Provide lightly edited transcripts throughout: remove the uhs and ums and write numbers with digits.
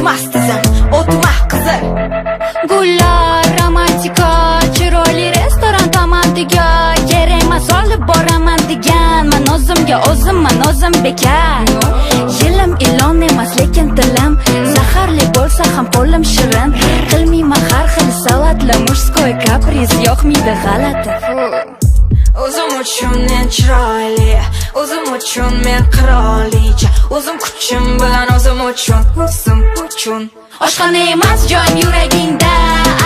o'tmas tizim, o'tmas qizil. Gullar romantika, chiroyli restoran tomondiga, kerak emas olib boraman deganman o'zimga, o'zimman o'zim bekar. Yilim ilon emas lekin dilim zaharli bo'lsa ham qo'lim shirin. Qilmayman har xil salatli murskoy kapriz, yo'qmidi g'alati. O'zim uchun men chiroyli, o'zim uchun men qirolicha, o'zim kuchim bilan o'zim uchun. Oshxona emas joyim yuragingda,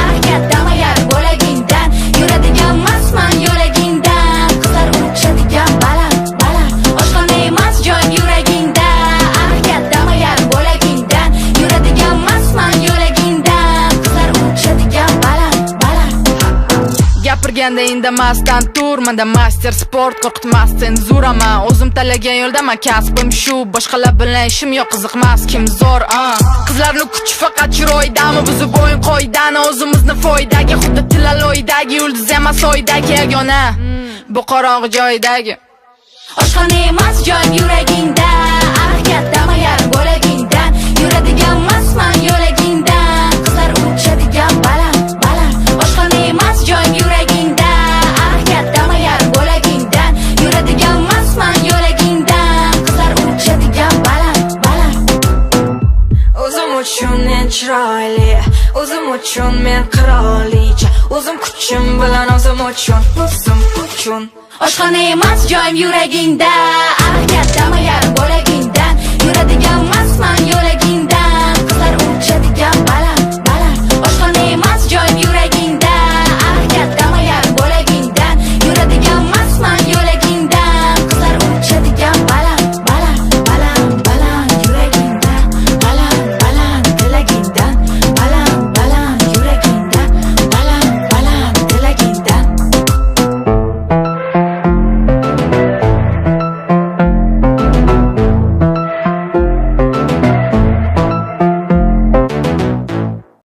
ahdamagar bo'lagingdan, yuradigan emasman yo'lagingdan, qizlar uchadigan baland. Oshxona emas joyim yuragingda, ahdamagar bo'lagingdan, yuradigan emasman yo'lagingdan, qizlar uchadigan baland. Gapirganda indamasdan turmanda master sport qo'rqitmas senzuraman, o'zim tanlagan yo'ldaman, kasbim shu, boshqalar bilan ishim yo'q, qiziqmas kim zo'r. Qizlarning kuchi faqat chiroydami, buzib o'yin qoidani, o'zimizni foydaga, xuddi tilaloydagi yulduz emas oydagi yagona, bu qorong'i joydagi. Oshxona emas joyim yuragingda, ahdamagar bo'lagingdan, yuradigan emasman yo'lagingdan, qizlar uchadigan baland. Oshxona emas joyim yuragingda, ahdamagar bo'lagingdan, yuradigan emasman yo'lagingdan, qizlar uchadigan baland. O'zim uchun men chiroyli, o'zim uchun men qirolicha, o'zim kuchim bilan o'zim uchun. Oshxona emas joyim yuragingda, ahdamagar bo'lagingdan, yuradigan